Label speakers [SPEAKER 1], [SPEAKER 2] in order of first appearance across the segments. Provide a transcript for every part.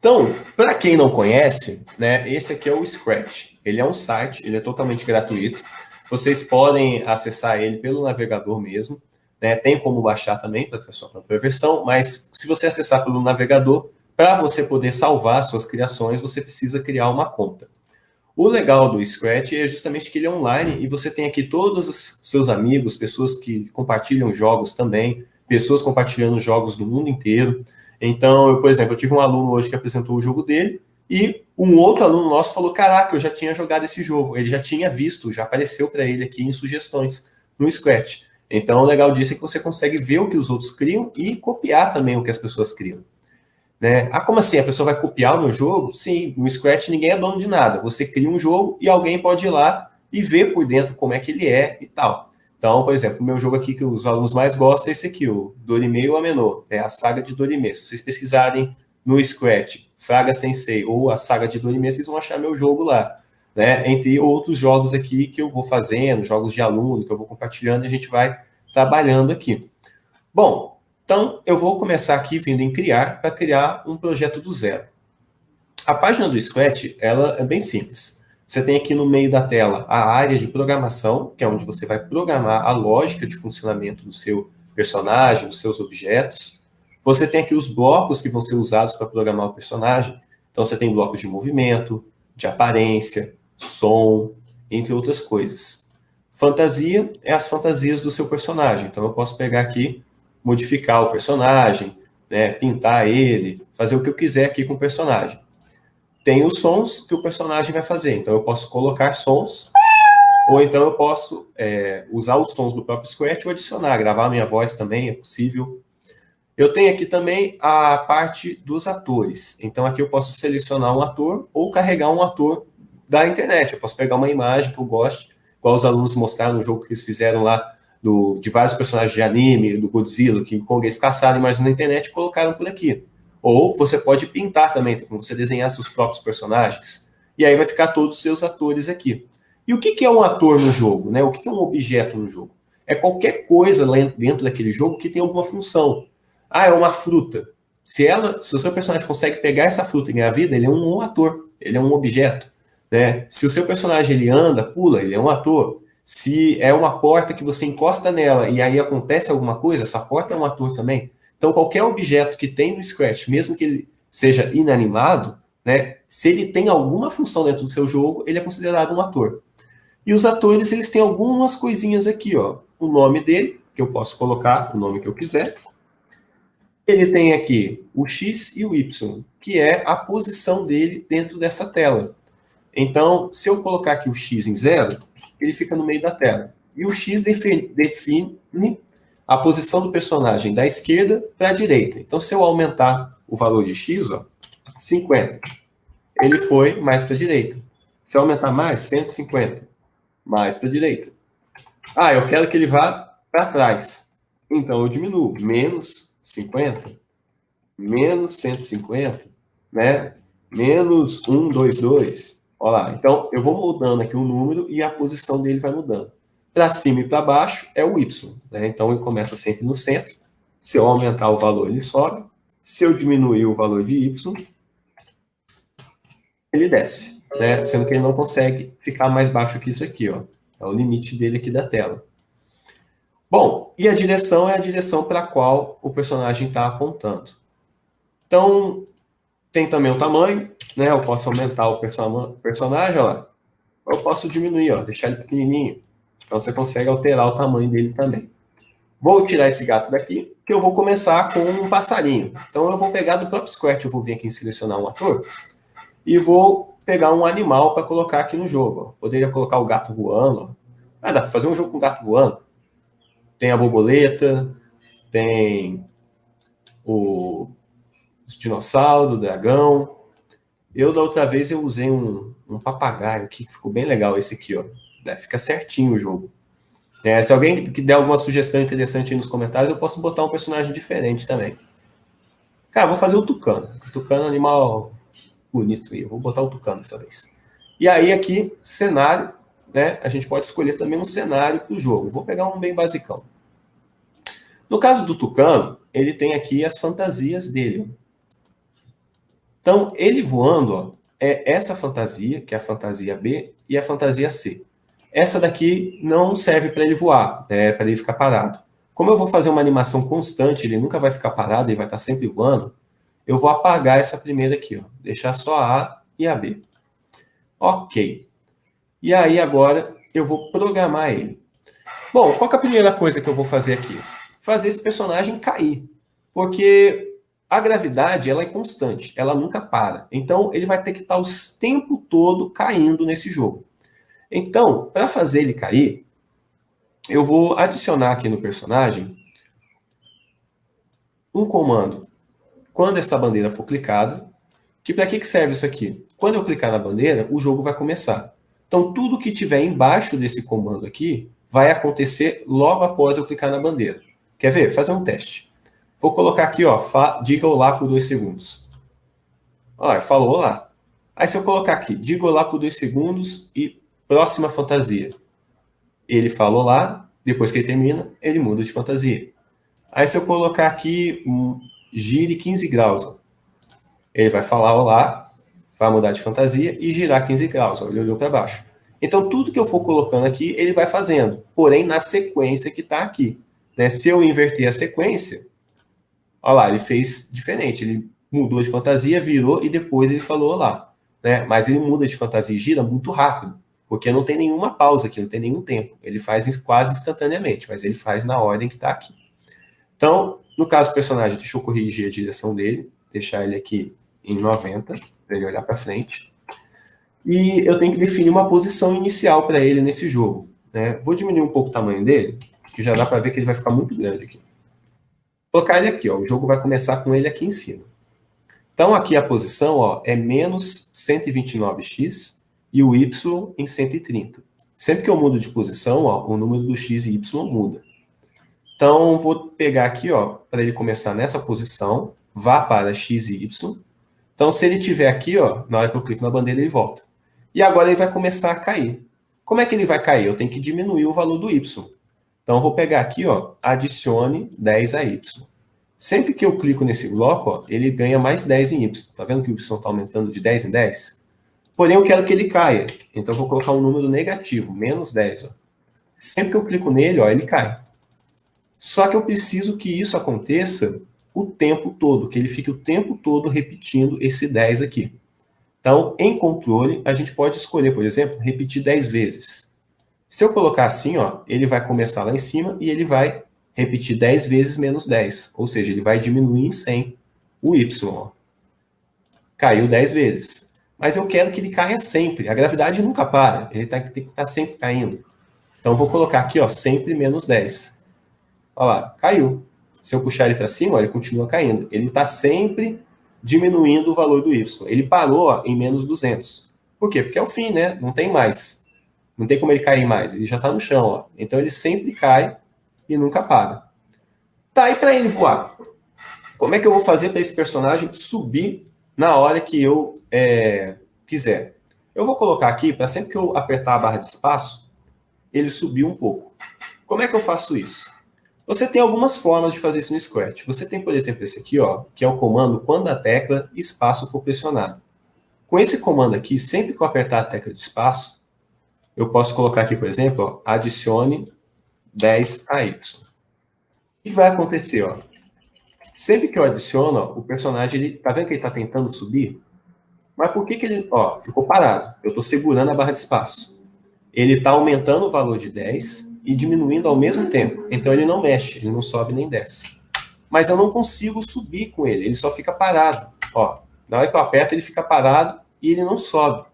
[SPEAKER 1] Então, para quem não conhece, né, esse aqui é o Scratch. Ele é um site, ele é totalmente gratuito. Vocês podem acessar ele pelo navegador mesmo, né? Tem como baixar também para ter a sua própria versão, mas se você acessar pelo navegador, para você poder salvar suas criações, você precisa criar uma conta. O legal do Scratch é justamente que ele é online e você tem aqui todos os seus amigos, pessoas que compartilham jogos também, pessoas compartilhando jogos do mundo inteiro. Então, por exemplo, eu tive um aluno hoje que apresentou o jogo dele e um outro aluno nosso falou: Caraca, eu já tinha jogado esse jogo, ele já tinha visto, já apareceu para ele aqui em sugestões no Scratch. Então, o legal disso é que você consegue ver o que os outros criam e copiar também o que as pessoas criam. Né? Ah, como assim? A pessoa vai copiar o meu jogo? Sim, no Scratch ninguém é dono de nada. Você cria um jogo e alguém pode ir lá e ver por dentro como é que ele é e tal. Então, por exemplo, o meu jogo aqui que os alunos mais gostam é esse aqui, o Dorime e o Amenô. É a saga de Dorime. Se vocês pesquisarem no Scratch, Fraga Sensei ou a saga de Dorime, vocês vão achar meu jogo lá. Né? Entre outros jogos aqui que eu vou fazendo, jogos de aluno, que eu vou compartilhando e a gente vai trabalhando aqui. Bom, então eu vou começar aqui vindo em criar para criar um projeto do zero. A página do Scratch, ela é bem simples. Você tem aqui no meio da tela a área de programação, que é onde você vai programar a lógica de funcionamento do seu personagem, dos seus objetos. Você tem aqui os blocos que vão ser usados para programar o personagem. Então você tem blocos de movimento, de aparência, som, entre outras coisas. Fantasia é as fantasias do seu personagem. Então eu posso pegar aqui, modificar o personagem, né, pintar ele, fazer o que eu quiser aqui com o personagem. Tem os sons que o personagem vai fazer. Então eu posso colocar sons, ou então eu posso usar os sons do próprio Scratch ou adicionar, gravar a minha voz também, é possível. Eu tenho aqui também a parte dos atores. Então aqui eu posso selecionar um ator ou carregar um ator da internet. Eu posso pegar uma imagem que eu goste, igual os alunos mostraram no jogo que eles fizeram lá, de vários personagens de anime, do Godzilla, que Kong, eles caçaram imagens na internet e colocaram por aqui. Ou você pode pintar também, como você desenhar seus próprios personagens. E aí vai ficar todos os seus atores aqui. E o que é um ator no jogo? Né? O que é um objeto no jogo? É qualquer coisa dentro daquele jogo que tem alguma função. Ah, é uma fruta. Se o seu personagem consegue pegar essa fruta e ganhar vida, ele é um ator, ele é um objeto. Né? Se o seu personagem ele anda, pula, ele é um ator. Se é uma porta que você encosta nela e aí acontece alguma coisa, essa porta é um ator também. Então, qualquer objeto que tem no Scratch, mesmo que ele seja inanimado, né, se ele tem alguma função dentro do seu jogo, ele é considerado um ator. E os atores, eles têm algumas coisinhas aqui, ó. O nome dele, que eu posso colocar o nome que eu quiser. Ele tem aqui o X e o Y, que é a posição dele dentro dessa tela. Então, se eu colocar aqui o X em 0, ele fica no meio da tela. E o X define a posição do personagem da esquerda para a direita. Então, se eu aumentar o valor de X, ó, 50, ele foi mais para a direita. Se eu aumentar mais, 150, mais para a direita. Ah, eu quero que ele vá para trás. Então, eu diminuo. Menos 50, menos 150, né? Menos 122. Olha lá. Então, eu vou mudando aqui o número e a posição dele vai mudando. Para cima e para baixo é o Y. Né? Então, ele começa sempre no centro. Se eu aumentar o valor, ele sobe. Se eu diminuir o valor de Y, ele desce. Né? Sendo que ele não consegue ficar mais baixo que isso aqui. Ó. É o limite dele aqui da tela. Bom, e a direção é a direção para a qual o personagem está apontando. Então, tem também o tamanho, né? Eu posso aumentar o personagem, ó. Eu posso diminuir, ó, deixar ele pequenininho. Então, você consegue alterar o tamanho dele também. Vou tirar esse gato daqui, que eu vou começar com um passarinho. Então, eu vou pegar do próprio Scratch, eu vou vir aqui em selecionar um ator, e vou pegar um animal para colocar aqui no jogo. Ó. Poderia colocar o gato voando. Ó. Ah, dá para fazer um jogo com gato voando. Tem a borboleta, tem o dinossauro, o dragão. Eu, da outra vez, eu usei um papagaio aqui, que ficou bem legal esse aqui, ó. Fica certinho o jogo. Se alguém que der alguma sugestão interessante aí nos comentários, eu posso botar um personagem diferente também. Cara, vou fazer o tucano. O tucano é um animal bonito aí. Eu vou botar o tucano dessa vez. E aí aqui, cenário, né? A gente pode escolher também um cenário para o jogo. Vou pegar um bem basicão. No caso do tucano, ele tem aqui as fantasias dele. Então, ele voando, ó, é essa fantasia, que é a fantasia B, e a fantasia C. Essa daqui não serve para ele voar, é para ele ficar parado. Como eu vou fazer uma animação constante, ele nunca vai ficar parado, ele vai estar sempre voando, eu vou apagar essa primeira aqui, ó, deixar só a A e a B. Ok. E aí agora eu vou programar ele. Bom, qual que é a primeira coisa que eu vou fazer aqui? Fazer esse personagem cair. Porque a gravidade, ela é constante, ela nunca para. Então, ele vai ter que estar o tempo todo caindo nesse jogo. Então, para fazer ele cair, eu vou adicionar aqui no personagem um comando. Quando essa bandeira for clicada, que para que serve isso aqui? Quando eu clicar na bandeira, o jogo vai começar. Então, tudo que tiver embaixo desse comando aqui vai acontecer logo após eu clicar na bandeira. Quer ver? Fazer um teste. Vou colocar aqui, ó, diga olá por 2 segundos. Ó, falou olá. Aí se eu colocar aqui, diga olá por 2 segundos e próxima fantasia. Ele fala olá, depois que ele termina, ele muda de fantasia. Aí se eu colocar aqui, gire 15 graus, ó, ele vai falar olá, vai mudar de fantasia e girar 15 graus, ó, ele olhou para baixo. Então tudo que eu for colocando aqui, ele vai fazendo, porém na sequência que está aqui. Né? Se eu inverter a sequência, olha lá, ele fez diferente, ele mudou de fantasia, virou e depois ele falou olá. Né? Mas ele muda de fantasia e gira muito rápido, porque não tem nenhuma pausa aqui, não tem nenhum tempo. Ele faz quase instantaneamente, mas ele faz na ordem que está aqui. Então, no caso do personagem, deixa eu corrigir a direção dele, deixar ele aqui em 90, para ele olhar para frente. E eu tenho que definir uma posição inicial para ele nesse jogo. Né? Vou diminuir um pouco o tamanho dele, que já dá para ver que ele vai ficar muito grande aqui. Vou colocar ele aqui, ó, o jogo vai começar com ele aqui em cima. Então, aqui a posição, ó, é menos 129x e o y em 130. Sempre que eu mudo de posição, ó, o número do x e y muda. Então, vou pegar aqui, ó, para ele começar nessa posição, vá para x e y. Então, se ele estiver aqui, ó, na hora que eu clico na bandeira, ele volta. E agora ele vai começar a cair. Como é que ele vai cair? Eu tenho que diminuir o valor do y. Então, eu vou pegar aqui, ó, adicione 10 a y. Sempre que eu clico nesse bloco, ó, ele ganha mais 10 em y. Tá vendo que o y está aumentando de 10 em 10? Porém, eu quero que ele caia. Então, eu vou colocar um número negativo, menos 10. Ó. Sempre que eu clico nele, ó, ele cai. Só que eu preciso que isso aconteça o tempo todo, que ele fique o tempo todo repetindo esse 10 aqui. Então, em controle, a gente pode escolher, por exemplo, repetir 10 vezes. Se eu colocar assim, ó, ele vai começar lá em cima e ele vai repetir 10 vezes menos 10. Ou seja, ele vai diminuir em 100 o y. Ó. Caiu 10 vezes. Mas eu quero que ele caia sempre. A gravidade nunca para. Ele tem que estar sempre caindo. Então, eu vou colocar aqui, ó, sempre menos 10. Olha lá, caiu. Se eu puxar ele para cima, ó, ele continua caindo. Ele está sempre diminuindo o valor do y. Ele parou, ó, em menos 200. Por quê? Porque é o fim, né? Não tem mais. Não tem como ele cair mais. Ele já está no chão. Ó. Então, ele sempre cai e nunca para. Tá, e para ele voar? Como é que eu vou fazer para esse personagem subir na hora que eu quiser? Eu vou colocar aqui, para sempre que eu apertar a barra de espaço, ele subir um pouco. Como é que eu faço isso? Você tem algumas formas de fazer isso no Scratch. Você tem, por exemplo, esse aqui, ó, que é o comando quando a tecla espaço for pressionada. Com esse comando aqui, sempre que eu apertar a tecla de espaço, eu posso colocar aqui, por exemplo, ó, adicione 10 a y. O que vai acontecer? Ó? Sempre que eu adiciono, ó, o personagem, ele, tá vendo que ele está tentando subir? Mas por que ele ficou parado? Eu estou segurando a barra de espaço. Ele está aumentando o valor de 10 e diminuindo ao mesmo tempo. Então ele não mexe, ele não sobe nem desce. Mas eu não consigo subir com ele, ele só fica parado. Ó, na hora que eu aperto, ele fica parado e ele não sobe.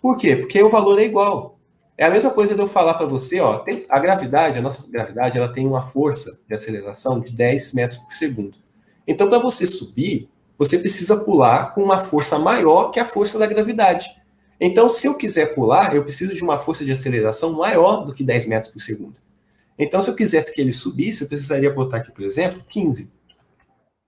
[SPEAKER 1] Por quê? Porque o valor é igual. É a mesma coisa de eu falar para você, ó, a gravidade, a nossa gravidade, ela tem uma força de aceleração de 10 metros por segundo. Então, para você subir, você precisa pular com uma força maior que a força da gravidade. Então, se eu quiser pular, eu preciso de uma força de aceleração maior do que 10 metros por segundo. Então, se eu quisesse que ele subisse, eu precisaria botar aqui, por exemplo, 15.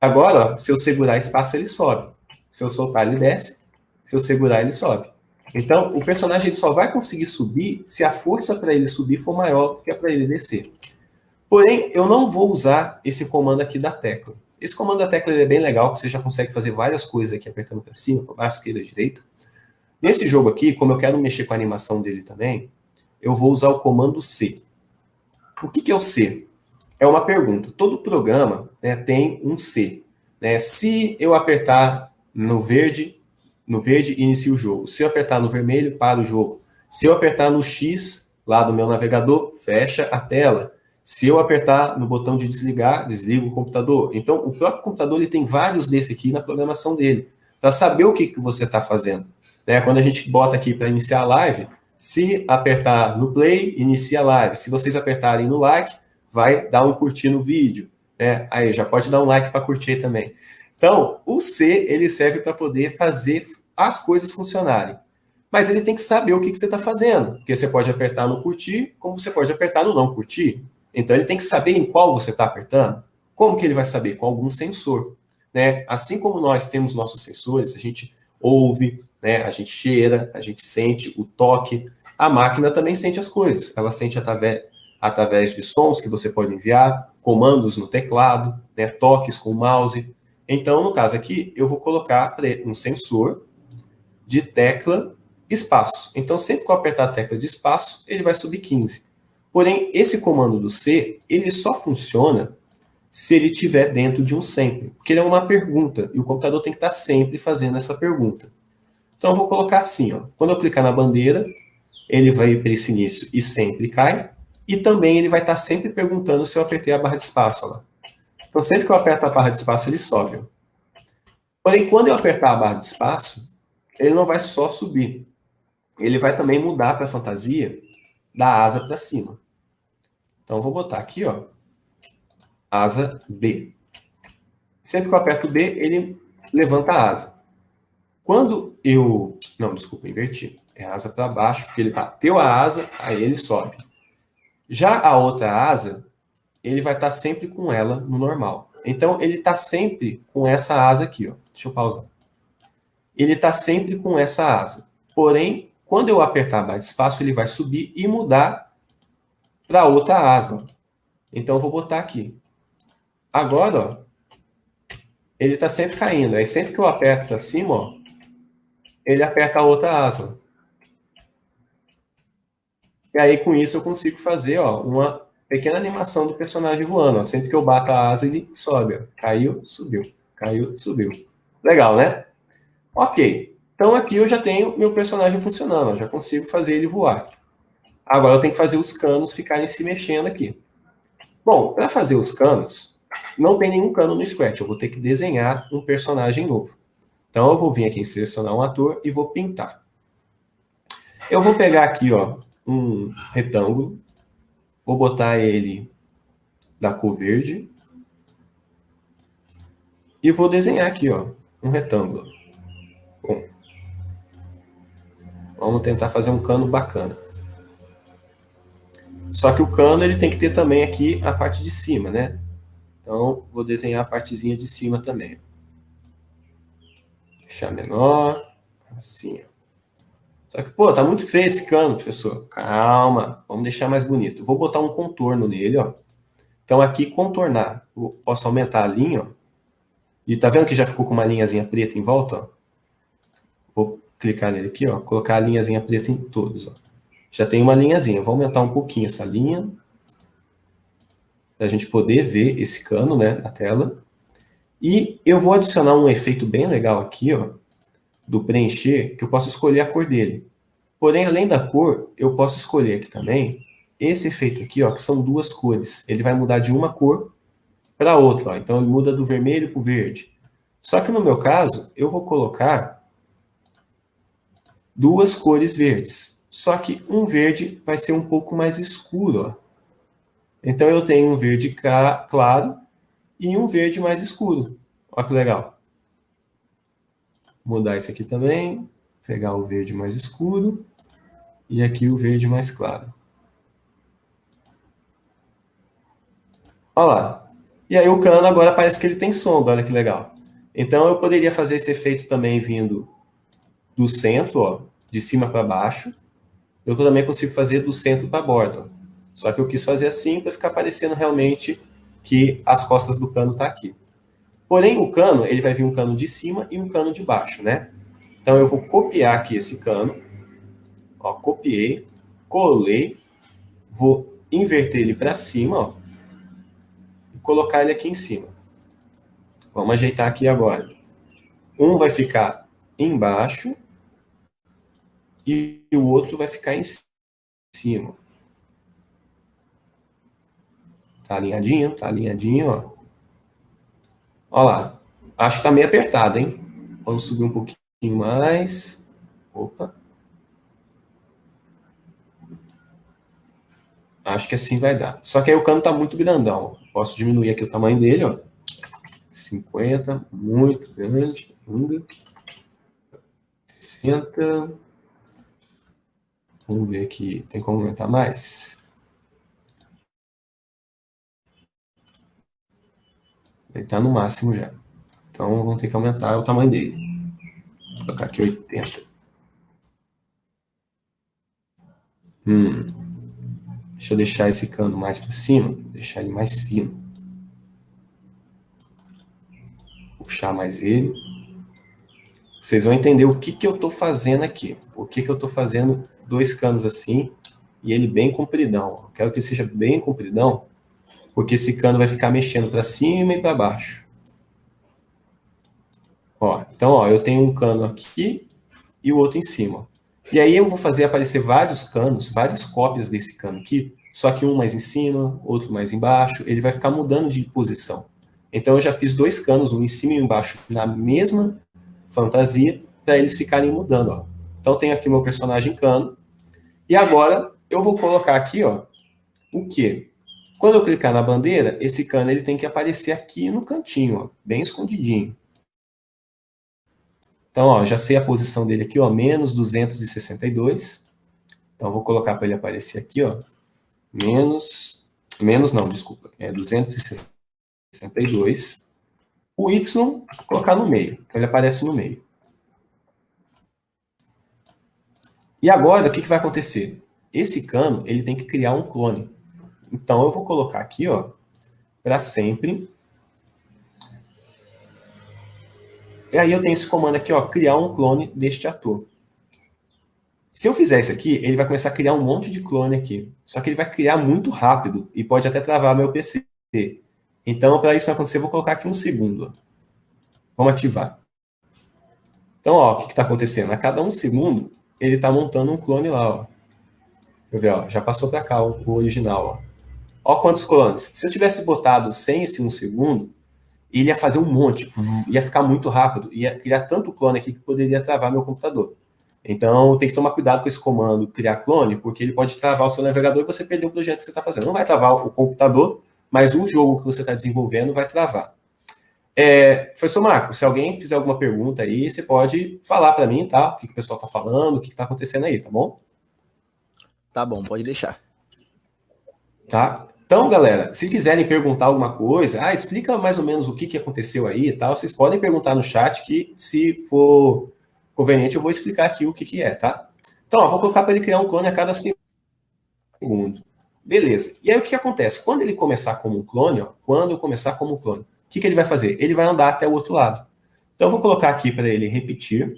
[SPEAKER 1] Agora, ó, se eu segurar espaço, ele sobe. Se eu soltar, ele desce. Se eu segurar, ele sobe. Então, o personagem ele só vai conseguir subir se a força para ele subir for maior do que a para ele descer. Porém, eu não vou usar esse comando aqui da tecla. Esse comando da tecla é bem legal, que você já consegue fazer várias coisas aqui, apertando para cima, para baixo, esquerda, direita. Nesse jogo aqui, como eu quero mexer com a animação dele também, eu vou usar o comando C. O que é o C? É uma pergunta. Todo programa, né, tem um C. Né? Se eu apertar no verde, inicia o jogo. Se eu apertar no vermelho, para o jogo. Se eu apertar no X, lá do meu navegador, fecha a tela. Se eu apertar no botão de desligar, desliga o computador. Então, o próprio computador ele tem vários desse aqui na programação dele, para saber o que você está fazendo. Né? Quando a gente bota aqui para iniciar a live, se apertar no play, inicia a live. Se vocês apertarem no like, vai dar um curtir no vídeo. Né? Aí, já pode dar um like para curtir também. Então, o C, ele serve para poder fazer as coisas funcionarem. Mas ele tem que saber o que você está fazendo. Porque você pode apertar no curtir, como você pode apertar no não curtir. Então, ele tem que saber em qual você está apertando. Como que ele vai saber? Com algum sensor. Né? Assim como nós temos nossos sensores, a gente ouve, né? A gente cheira, a gente sente o toque. A máquina também sente as coisas. Ela sente através de sons que você pode enviar, comandos no teclado, né? Toques com o mouse. Então, no caso aqui, eu vou colocar um sensor de tecla espaço. Então, sempre que eu apertar a tecla de espaço, ele vai subir 15. Porém, esse comando do C, ele só funciona se ele estiver dentro de um sempre, porque ele é uma pergunta, e o computador tem que estar sempre fazendo essa pergunta. Então, eu vou colocar assim, ó. Quando eu clicar na bandeira, ele vai para esse início e sempre cai, e também ele vai estar sempre perguntando se eu apertei a barra de espaço, ó lá. Então, sempre que eu aperto a barra de espaço, ele sobe, ó. Porém, quando eu apertar a barra de espaço, ele não vai só subir, ele vai também mudar para a fantasia da asa para cima. Então, eu vou botar aqui, ó, asa B. Sempre que eu aperto B, ele levanta a asa. Quando eu... Não, desculpa, inverti. É a asa para baixo, porque ele bateu a asa, aí ele sobe. Já a outra asa, ele vai estar sempre com ela no normal. Então, ele está sempre com essa asa aqui, ó. Deixa eu pausar. Ele está sempre com essa asa. Porém, quando eu apertar a barra de espaço, ele vai subir e mudar para outra asa. Então, eu vou botar aqui. Agora, ó, ele está sempre caindo. Aí, sempre que eu aperto para cima, ó, ele aperta a outra asa. E aí, com isso, eu consigo fazer, ó, uma pequena animação do personagem voando. Ó. Sempre que eu bato a asa, ele sobe. Ó. Caiu, subiu. Caiu, subiu. Legal, né? Ok. Então, aqui eu já tenho meu personagem funcionando. Ó. Já consigo fazer ele voar. Agora, eu tenho que fazer os canos ficarem se mexendo aqui. Bom, para fazer os canos, não tem nenhum cano no Scratch. Eu vou ter que desenhar um personagem novo. Então, eu vou vir aqui em selecionar um ator e vou pintar. Eu vou pegar aqui, ó, um retângulo. Vou botar ele da cor verde. E vou desenhar aqui, ó, um retângulo. Bom, vamos tentar fazer um cano bacana. Só que o cano ele tem que ter também aqui a parte de cima, né? Então, vou desenhar a partezinha de cima também. Deixar menor, assim. Só que, pô, tá muito feio esse cano, professor. Calma, vamos deixar mais bonito. Vou botar um contorno nele, ó. Então, aqui, contornar. Eu posso aumentar a linha, ó. E tá vendo que já ficou com uma linhazinha preta em volta, ó? Vou clicar nele aqui, ó. Colocar a linhazinha preta em todos, ó. Já tem uma linhazinha. Vou aumentar um pouquinho essa linha. Para a gente poder ver esse cano, né, na tela. E eu vou adicionar um efeito bem legal aqui, ó, do preencher, que eu posso escolher a cor dele. Porém, além da cor, eu posso escolher aqui também esse efeito aqui, ó, que são duas cores. Ele vai mudar de uma cor para outra, ó. Então ele muda do vermelho para o verde. Só que no meu caso, eu vou colocar duas cores verdes. Só que um verde vai ser um pouco mais escuro, ó. Então eu tenho um verde claro e um verde mais escuro. Olha que legal. Mudar esse aqui também. Pegar o verde mais escuro. E aqui o verde mais claro. Olha lá. E aí o cano agora parece que ele tem sombra. Olha que legal. Então eu poderia fazer esse efeito também vindo do centro, ó, de cima para baixo. Eu também consigo fazer do centro para a borda. Ó. Só que eu quis fazer assim para ficar parecendo realmente que as costas do cano tá aqui. Porém, o cano, ele vai vir um cano de cima e um cano de baixo, né? Então, eu vou copiar aqui esse cano. Ó, copiei, colei, vou inverter ele para cima, ó, e colocar ele aqui em cima. Vamos ajeitar aqui agora. Um vai ficar embaixo e o outro vai ficar em cima. Tá alinhadinho, ó. Ó lá. Acho que tá meio apertado, hein? Vamos subir um pouquinho mais. Opa. Acho que assim vai dar. Só que aí o cano tá muito grandão. Posso diminuir aqui o tamanho dele, ó. 50, muito grande. 60. Vamos ver aqui. Tem como aumentar mais? Ele tá no máximo já. Então vamos ter que aumentar o tamanho dele. Vou colocar aqui 80. Deixa eu deixar esse cano mais para cima, deixar ele mais fino. Puxar mais ele. Vocês vão entender o que eu estou fazendo aqui. Por que eu estou fazendo 2 canos assim e ele bem compridão. Eu quero que ele seja bem compridão, porque esse cano vai ficar mexendo para cima e para baixo. Ó, então, ó, eu tenho um cano aqui e o outro em cima. E aí eu vou fazer aparecer vários canos, várias cópias desse cano aqui, só que um mais em cima, outro mais embaixo, ele vai ficar mudando de posição. Então eu já fiz 2 canos, um em cima e um embaixo, na mesma fantasia, para eles ficarem mudando, ó. Então tem aqui o meu personagem cano. E agora eu vou colocar aqui, ó, o quê? Quando eu clicar na bandeira, esse cano ele tem que aparecer aqui no cantinho, ó, bem escondidinho. Então, ó, já sei a posição dele aqui, ó, menos 262. Então, eu vou colocar para ele aparecer aqui, ó, menos não, desculpa, é 262. O Y, vou colocar no meio, então ele aparece no meio. E agora, o que vai acontecer? Esse cano, ele tem que criar um clone. Então, eu vou colocar aqui, ó, para sempre. E aí eu tenho esse comando aqui, ó, criar um clone deste ator. Se eu fizer isso aqui, ele vai começar a criar um monte de clone aqui. Só que ele vai criar muito rápido e pode até travar meu PC. Então, para isso acontecer, eu vou colocar aqui um segundo. Vamos ativar. Então, ó, o que está acontecendo? A cada um segundo, ele está montando um clone lá, ó. Deixa eu ver, ó, já passou para cá o original, ó. Ó quantos clones. Se eu tivesse botado sem esse um segundo, ele ia fazer um monte, ia ficar muito rápido, ia criar tanto clone aqui que poderia travar meu computador. Então, tem que tomar cuidado com esse comando criar clone, porque ele pode travar o seu navegador e você perder o projeto que você está fazendo. Não vai travar o computador, mas o jogo que você está desenvolvendo vai travar. Professor Marco, se alguém fizer alguma pergunta aí, você pode falar para mim, tá? O que o pessoal está falando, o que está acontecendo aí, tá bom?
[SPEAKER 2] Tá bom, pode deixar.
[SPEAKER 1] Tá? Então, galera, se quiserem perguntar alguma coisa, explica mais ou menos o que aconteceu aí e tal, vocês podem perguntar no chat que, se for conveniente, eu vou explicar aqui o que é, tá? Então, ó, vou colocar para ele criar um clone a cada segundo. Beleza. E aí o que acontece? Quando ele começar como um clone, ó, quando eu começar como um clone, o que ele vai fazer? Ele vai andar até o outro lado. Então, eu vou colocar aqui para ele repetir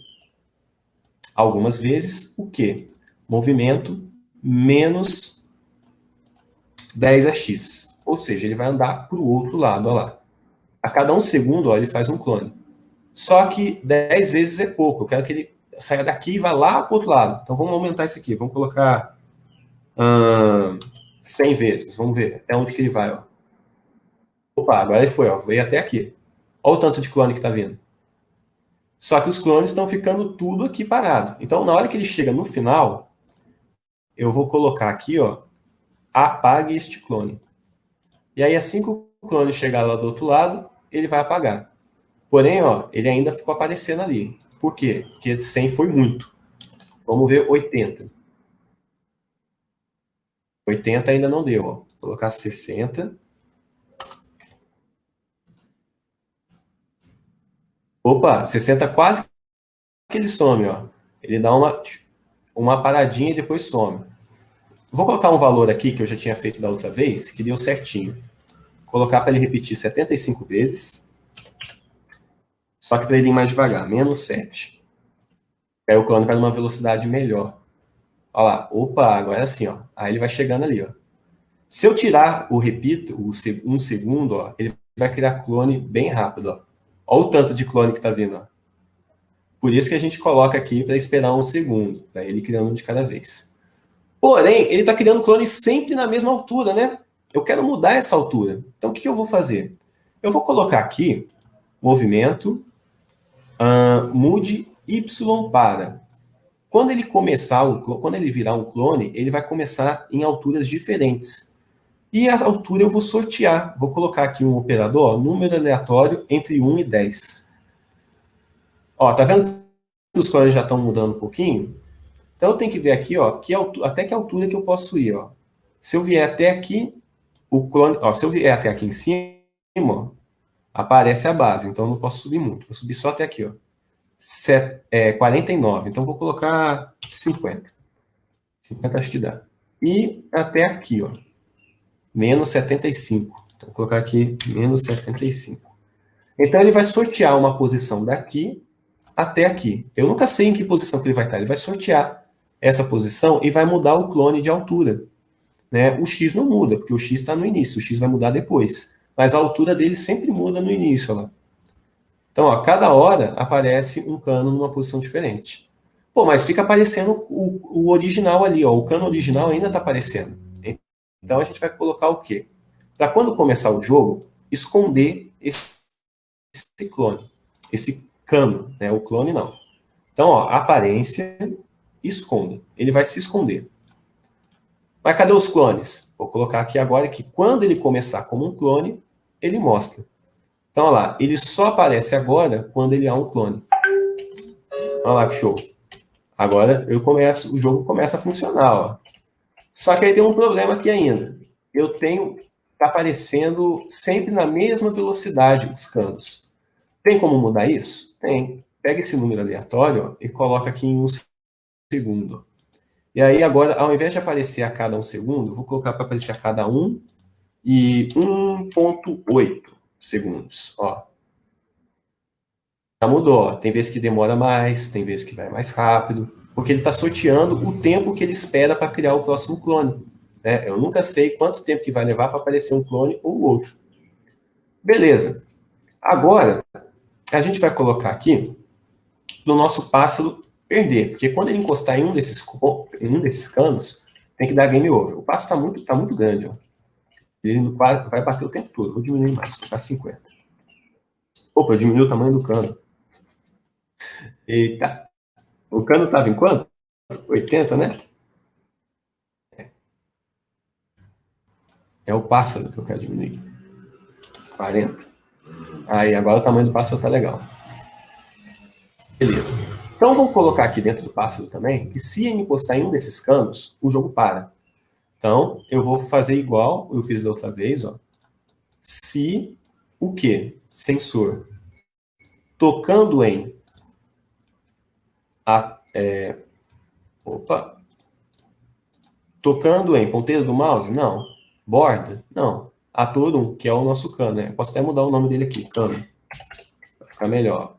[SPEAKER 1] algumas vezes o quê? Movimento menos 10x. Ou seja, ele vai andar para o outro lado, ó lá. A cada um segundo, ó, ele faz um clone. Só que 10 vezes é pouco. Eu quero que ele saia daqui e vá lá para o outro lado. Então, vamos aumentar isso aqui. Vamos colocar 100 vezes. Vamos ver até onde que ele vai, ó. Opa, agora ele foi, ó. Veio até aqui. Olha o tanto de clone que está vindo. Só que os clones estão ficando tudo aqui parado. Então, na hora que ele chega no final, eu vou colocar aqui, ó, apague este clone. E aí, assim que o clone chegar lá do outro lado, ele vai apagar. Porém, ó, ele ainda ficou aparecendo ali. Por quê? Porque 100 foi muito. Vamos ver 80. 80 ainda não deu, ó. Vou colocar 60. Opa, 60 quase que ele some, ó. Ele dá uma paradinha e depois some. Vou colocar um valor aqui que eu já tinha feito da outra vez, que deu certinho. Colocar para ele repetir 75 vezes. Só que para ele ir mais devagar, -7. Aí o clone vai numa velocidade melhor. Olha lá, opa, agora sim, ó. Aí ele vai chegando ali, ó. Se eu tirar o repito, um segundo, ó, ele vai criar clone bem rápido, ó. Olha o tanto de clone que tá vindo, ó. Por isso que a gente coloca aqui para esperar um segundo, para ele criando um de cada vez. Porém, ele está criando clone sempre na mesma altura, né? Eu quero mudar essa altura. Então, o que eu vou fazer? Eu vou colocar aqui, movimento, mude Y para. Quando ele quando ele virar um clone, ele vai começar em alturas diferentes. E a altura eu vou sortear. Vou colocar aqui um operador, ó, número aleatório entre 1 e 10. Ó, tá vendo que os clones já estão mudando um pouquinho? Então eu tenho que ver aqui, ó, até que altura que eu posso ir, ó. Se eu vier até aqui, o clone, ó, se eu vier até aqui em cima, ó, aparece a base, então eu não posso subir muito. Vou subir só até aqui, ó. 49, então vou colocar 50. 50 acho que dá. E até aqui, ó. -75. Então vou colocar aqui -75. Então ele vai sortear uma posição daqui até aqui. Eu nunca sei em que posição que ele vai estar. Ele vai sortear essa posição e vai mudar o clone de altura. Né? O X não muda, porque o X está no início. O X vai mudar depois. Mas a altura dele sempre muda no início. Ó. Então, ó, cada hora aparece um cano numa posição diferente. Pô, mas fica aparecendo o original ali. Ó. O cano original ainda está aparecendo. Então a gente vai colocar o quê? Para quando começar o jogo, esconder esse clone. Esse cano, né? O clone não. Então, ó, aparência, esconda. Ele vai se esconder. Mas cadê os clones? Vou colocar aqui agora que quando ele começar como um clone, ele mostra. Então, olha lá, ele só aparece agora quando ele é um clone. Olha lá que show. Agora o jogo começa a funcionar, ó. Só que aí tem um problema aqui ainda. Tá aparecendo sempre na mesma velocidade os canos. Tem como mudar isso? Tem. Pega esse número aleatório, ó, e coloca aqui em 1 segundo. E aí agora, ao invés de aparecer a cada 1 segundo, vou colocar para aparecer a cada 1 e 1,8 segundos. Ó. Já mudou. Ó. Tem vezes que demora mais, tem vezes que vai mais rápido, porque ele está sorteando o tempo que ele espera para criar o próximo clone. Né? Eu nunca sei quanto tempo que vai levar para aparecer um clone ou outro. Beleza. Agora, a gente vai colocar aqui no nosso pássaro perder, porque quando ele encostar em um desses canos, tem que dar game over. O pássaro está muito grande, ó. Ele vai bater o tempo todo. Vou diminuir mais, vou colocar 50. Opa, eu diminui o tamanho do cano. Eita. O cano estava em quanto? 80, né? É o pássaro que eu quero diminuir. 40. Aí, agora o tamanho do pássaro tá legal. Beleza. Então, vamos colocar aqui dentro do pássaro também, que se ele encostar em um desses canos, o jogo para. Então, eu vou fazer igual eu fiz da outra vez, ó. Se o quê? Sensor tocando em tocando em ponteiro do mouse? Não. Borda? Não. Ator 1, que é o nosso cano, né? Posso até mudar o nome dele aqui, cano. Vai ficar melhor.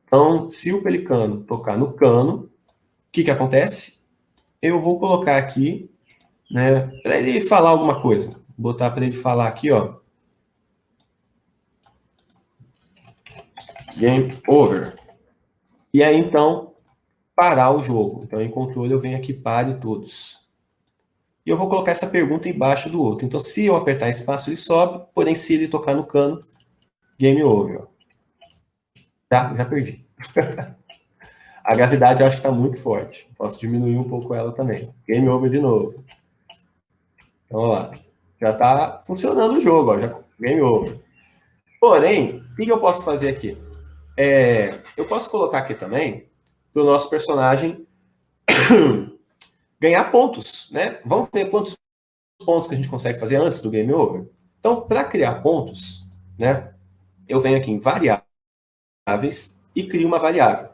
[SPEAKER 1] Então, se o pelicano tocar no cano, o que acontece? Eu vou colocar aqui, né, para ele falar alguma coisa. Vou botar para ele falar aqui, ó. Game over. E aí, então, parar o jogo. Então, em controle, eu venho aqui, pare todos. E eu vou colocar essa pergunta embaixo do outro. Então, se eu apertar espaço, ele sobe. Porém, se ele tocar no cano, game over. Já perdi. A gravidade eu acho que está muito forte. Posso diminuir um pouco ela também. Game over de novo. Então, olha lá. Já está funcionando o jogo. Ó, já, game over. Porém, o que eu posso fazer aqui? Eu posso colocar aqui também para o nosso personagem ganhar pontos, né? Vamos ver quantos pontos que a gente consegue fazer antes do game over. Então, para criar pontos, né? Eu venho aqui em variáveis e crio uma variável.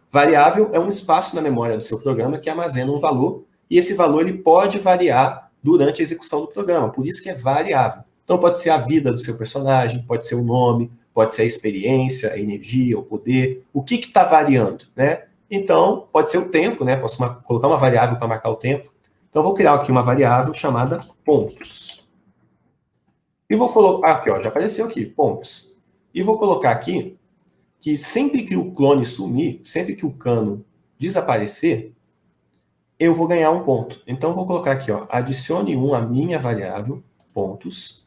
[SPEAKER 1] Variável é um espaço na memória do seu programa que armazena um valor, e esse valor ele pode variar durante a execução do programa, por isso que é variável. Então pode ser a vida do seu personagem, pode ser o nome, pode ser a experiência, a energia, o poder, o que está variando, né? Então, pode ser o tempo, né? Posso colocar uma variável para marcar o tempo. Então, eu vou criar aqui uma variável chamada pontos. E vou colocar aqui, ó, já apareceu aqui, pontos. E vou colocar aqui que sempre que o clone sumir, sempre que o cano desaparecer, eu vou ganhar um ponto. Então, vou colocar aqui, ó, adicione 1 à minha variável, pontos.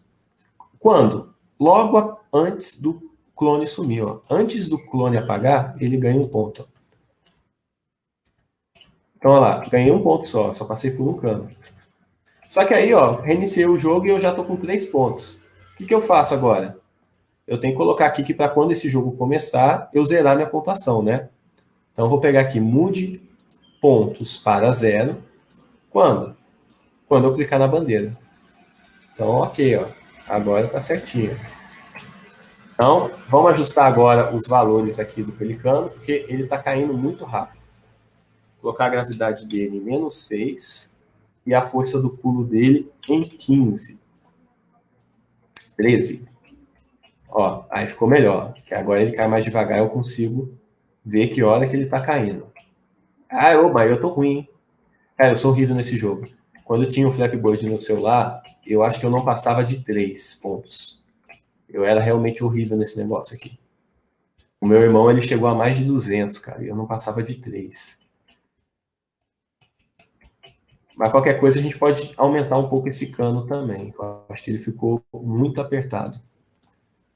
[SPEAKER 1] Quando? Logo antes do clone sumir, ó. Antes do clone apagar, ele ganha um ponto. Então, olha lá, ganhei um ponto só passei por um cano. Só que aí, ó, reiniciei o jogo e eu já estou com 3 pontos. O que eu faço agora? Eu tenho que colocar aqui que para quando esse jogo começar, eu zerar minha pontuação, né? Então, eu vou pegar aqui, mude pontos para 0. Quando? Quando eu clicar na bandeira. Então, ok, ó. Agora está certinho. Então, vamos ajustar agora os valores aqui do pelicano, porque ele está caindo muito rápido. Vou colocar a gravidade dele em -6 e a força do pulo dele em 15. 13. Ó, aí ficou melhor, porque agora ele cai mais devagar, eu consigo ver que hora que ele está caindo. Ah, mas eu tô ruim, hein? Cara, eu sou horrível nesse jogo. Quando eu tinha o Flappy Bird no celular, eu acho que eu não passava de 3 pontos. Eu era realmente horrível nesse negócio aqui. O meu irmão, ele chegou a mais de 200, cara, e eu não passava de 3. Mas qualquer coisa, a gente pode aumentar um pouco esse cano também. Eu acho que ele ficou muito apertado.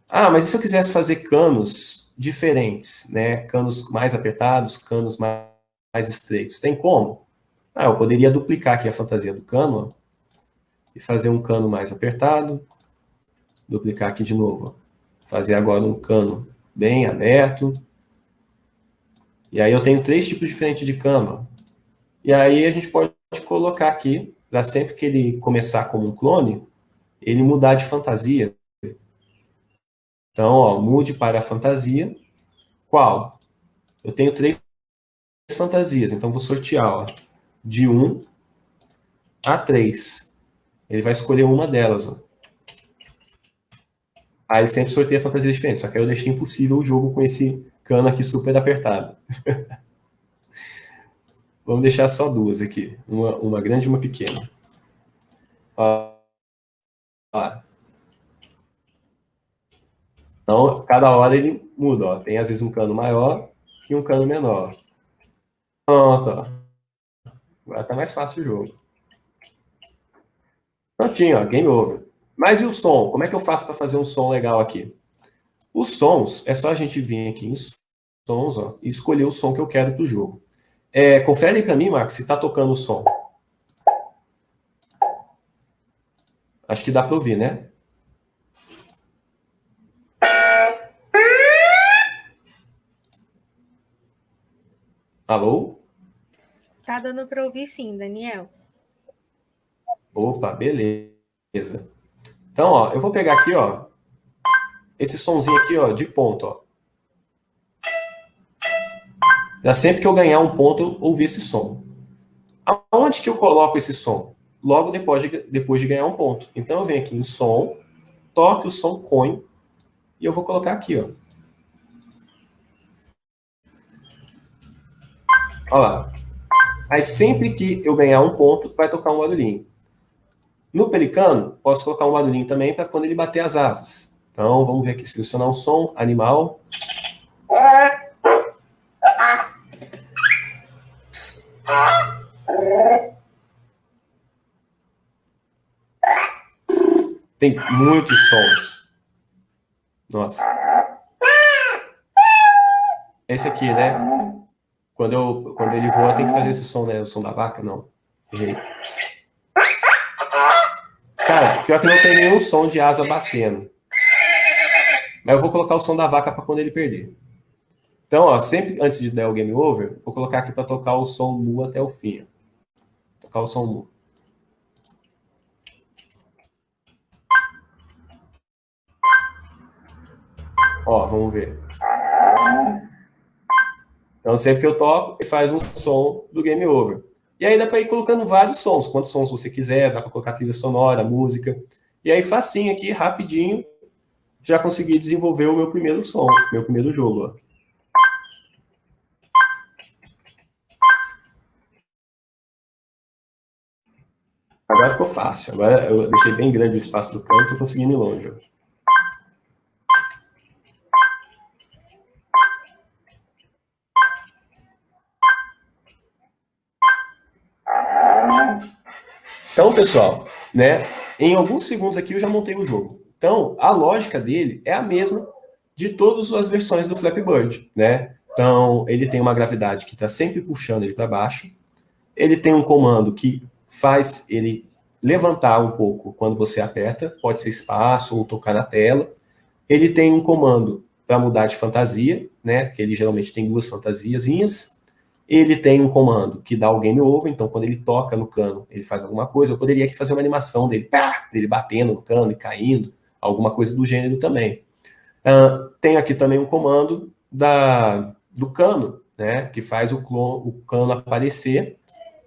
[SPEAKER 1] Ah, mas e se eu quisesse fazer canos diferentes, né? Canos mais apertados, canos mais estreitos. Tem como? Ah, eu poderia duplicar aqui a fantasia do cano, ó, e fazer um cano mais apertado. Duplicar aqui de novo. Ó. Fazer agora um cano bem aberto. E aí eu tenho 3 tipos diferentes de cano. Ó. E aí a gente pode colocar aqui, para sempre que ele começar como um clone, ele mudar de fantasia. Então, ó, mude para a fantasia. Qual? Eu tenho 3 fantasias, então vou sortear, ó, de 1 a 3. Ele vai escolher uma delas, ó. Aí ele sempre sorteia fantasias diferentes, só que aí eu deixei impossível o jogo com esse cano aqui super apertado. Vamos deixar só 2 aqui, uma grande e uma pequena. Ó. Então, cada hora ele muda, ó. Tem às vezes um cano maior e um cano menor. Pronto, ó. Agora tá mais fácil o jogo. Prontinho, ó, game over. Mas e o som? Como é que eu faço para fazer um som legal aqui? Os sons, é só a gente vir aqui em sons, ó, e escolher o som que eu quero para o jogo. Confere aí para mim, Marcos, se está tocando o som. Acho que dá para ouvir, né? Alô?
[SPEAKER 3] Tá dando para ouvir sim, Daniel.
[SPEAKER 1] Opa, beleza. Então, ó, eu vou pegar aqui, ó, esse sonzinho aqui, ó, de ponto, ó. Pra sempre que eu ganhar um ponto, eu ouvir esse som. Aonde que eu coloco esse som? Logo depois de ganhar um ponto. Então, eu venho aqui em som, toque o som coin, e eu vou colocar aqui, ó. Olha lá. Aí, sempre que eu ganhar um ponto, vai tocar um barulhinho. No pelicano, posso colocar um barulhinho também para quando ele bater as asas. Então, vamos ver aqui, selecionar um som, animal. Tem muitos sons. Nossa. Esse aqui, né? Quando ele voa, tem que fazer esse som, né? O som da vaca? Não. Errei. Cara, pior que não tem nenhum som de asa batendo. Mas eu vou colocar o som da vaca para quando ele perder. Então, ó, sempre antes de dar o game over, vou colocar aqui para tocar o som mu até o fim. Ó. Tocar o som mu. Ó, vamos ver. Então, sempre que eu toco, ele faz um som do game over. E aí dá para ir colocando vários sons, quantos sons você quiser, dá para colocar trilha sonora, música. E aí facinho aqui, rapidinho, já consegui desenvolver o meu primeiro som, meu primeiro jogo. Ó. Agora ficou fácil. Agora eu deixei bem grande o espaço do canto, estou conseguindo ir longe. Ó. Então, pessoal, né, em alguns segundos aqui eu já montei o jogo. Então, a lógica dele é a mesma de todas as versões do Flappy Bird, né? Então, ele tem uma gravidade que está sempre puxando ele para baixo. Ele tem um comando que faz ele levantar um pouco quando você aperta, pode ser espaço ou tocar na tela. Ele tem um comando para mudar de fantasia, né? Que ele geralmente tem 2 fantasiazinhas. Ele tem um comando que dá o game over, então quando ele toca no cano, ele faz alguma coisa. Eu poderia aqui fazer uma animação dele, dele batendo no cano e caindo, alguma coisa do gênero também. Tem aqui também um comando do cano, né, que faz o cano aparecer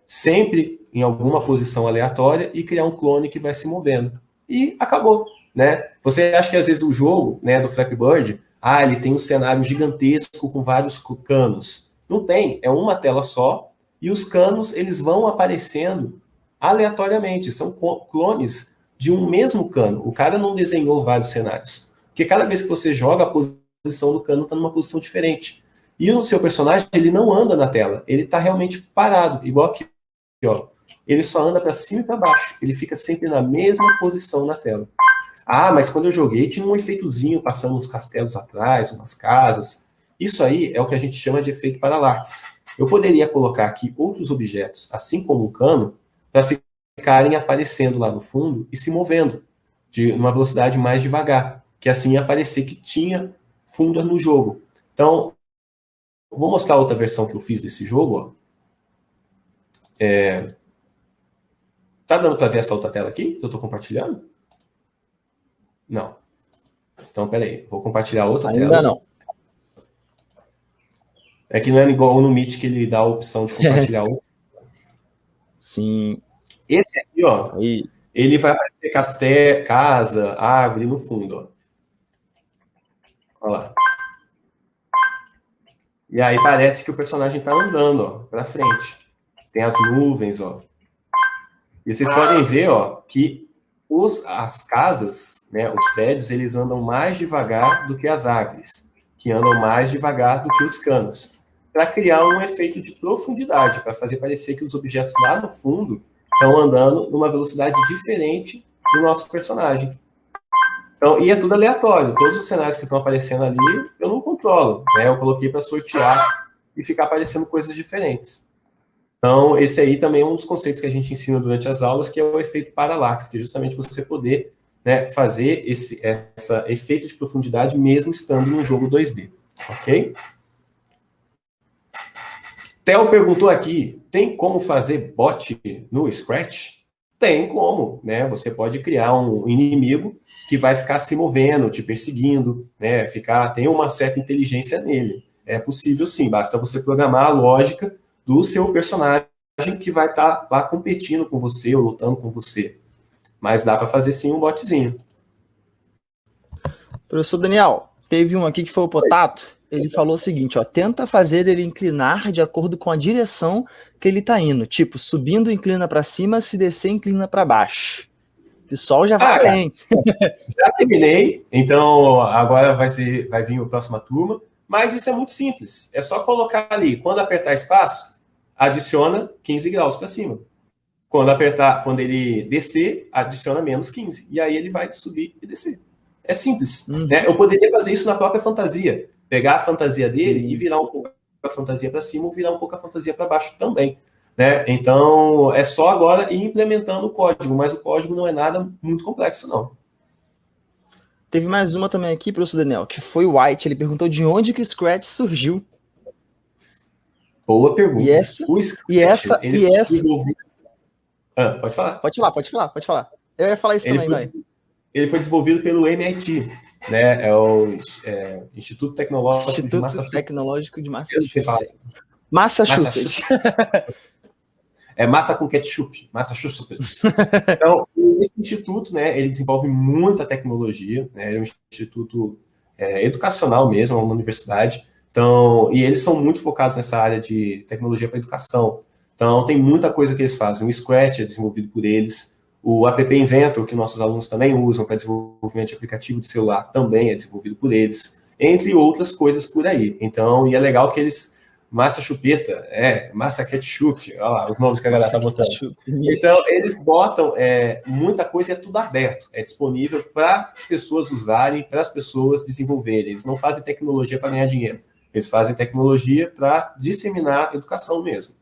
[SPEAKER 1] sempre em alguma posição aleatória e criar um clone que vai se movendo. E acabou. Né? Você acha que às vezes o jogo, né, do Flappy Bird, ele tem um cenário gigantesco com vários canos. Não tem, é uma tela só, e os canos eles vão aparecendo aleatoriamente, são clones de um mesmo cano. O cara não desenhou vários cenários, porque cada vez que você joga, a posição do cano está numa posição diferente. E o seu personagem, ele não anda na tela, ele está realmente parado, igual aqui, ó. Ele só anda para cima e para baixo, ele fica sempre na mesma posição na tela. Mas quando eu joguei tinha um efeitozinho passando uns castelos atrás, umas casas. Isso aí é o que a gente chama de efeito parallax. Eu poderia colocar aqui outros objetos, assim como um cano, para ficarem aparecendo lá no fundo e se movendo de uma velocidade mais devagar, que assim ia parecer que tinha fundo no jogo. Então, vou mostrar outra versão que eu fiz desse jogo. Ó. Tá dando para ver essa outra tela aqui que eu estou compartilhando? Não. Então, peraí. Vou compartilhar outra tela.
[SPEAKER 2] Ainda não.
[SPEAKER 1] É que não é igual no Meet que ele dá a opção de compartilhar outra.
[SPEAKER 2] Sim.
[SPEAKER 1] Esse aqui, ó,
[SPEAKER 2] Aí.
[SPEAKER 1] ele vai aparecer casa, árvore no fundo, ó. Olha lá. E aí parece que o personagem tá andando, ó, pra frente. Tem as nuvens, ó. E vocês podem ver, ó, que as casas, né, os prédios, eles andam mais devagar do que as árvores, que andam mais devagar do que os canos, para criar um efeito de profundidade, para fazer parecer que os objetos lá no fundo estão andando numa velocidade diferente do nosso personagem. Então, e é tudo aleatório. Todos os cenários que estão aparecendo ali, eu não controlo. Né? Eu coloquei para sortear e ficar aparecendo coisas diferentes. Então, esse aí também é um dos conceitos que a gente ensina durante as aulas, que é o efeito parallax, que é justamente você poder, né, fazer esse efeito de profundidade mesmo estando num jogo 2D. Ok? Theo perguntou aqui, tem como fazer bot no Scratch? Tem como, né? Você pode criar um inimigo que vai ficar se movendo, te perseguindo, né? Tem uma certa inteligência nele. É possível sim, basta você programar a lógica do seu personagem que vai estar lá competindo com você ou lutando com você. Mas dá para fazer sim um botzinho.
[SPEAKER 2] Professor Daniel, teve um aqui que foi o Potato. Ele falou o seguinte, ó, tenta fazer ele inclinar de acordo com a direção que ele tá indo. Tipo, subindo inclina para cima, se descer inclina para baixo. O pessoal já vai bem.
[SPEAKER 1] Já terminei, então agora vai vir a próxima turma. Mas isso é muito simples. É só colocar ali, quando apertar espaço, adiciona 15 graus para cima. Quando ele descer, adiciona menos 15. E aí ele vai subir e descer. É simples. Né? Eu poderia fazer isso na própria fantasia. Pegar a fantasia dele e virar um pouco a fantasia para cima ou virar um pouco a fantasia para baixo também. Né? Então, é só agora ir implementando o código, mas o código não é nada muito complexo, não.
[SPEAKER 2] Teve mais uma também aqui, professor Daniel, que foi o White. Ele perguntou de onde que o Scratch surgiu.
[SPEAKER 1] Boa pergunta.
[SPEAKER 2] E essa...
[SPEAKER 1] Pode falar.
[SPEAKER 2] Pode falar. Eu ia falar isso também, vai.
[SPEAKER 1] Ele foi desenvolvido pelo MIT, né? É o Instituto Tecnológico de Massachusetts.
[SPEAKER 2] Massachusetts.
[SPEAKER 1] É massa com ketchup, Massachusetts. Então, esse instituto, né, ele desenvolve muita tecnologia, né, ele é um instituto educacional mesmo, é uma universidade. Então, e eles são muito focados nessa área de tecnologia para educação. Então, tem muita coisa que eles fazem. O Scratch é desenvolvido por eles. O App Inventor, que nossos alunos também usam para desenvolvimento de aplicativo de celular, também é desenvolvido por eles. Entre outras coisas por aí. Então, e é legal que eles... Massa chupeta, massa ketchup, olha lá, os nomes que a galera tá botando. Então, eles botam muita coisa, é tudo aberto, é disponível para as pessoas usarem, para as pessoas desenvolverem. Eles não fazem tecnologia para ganhar dinheiro, eles fazem tecnologia para disseminar educação mesmo.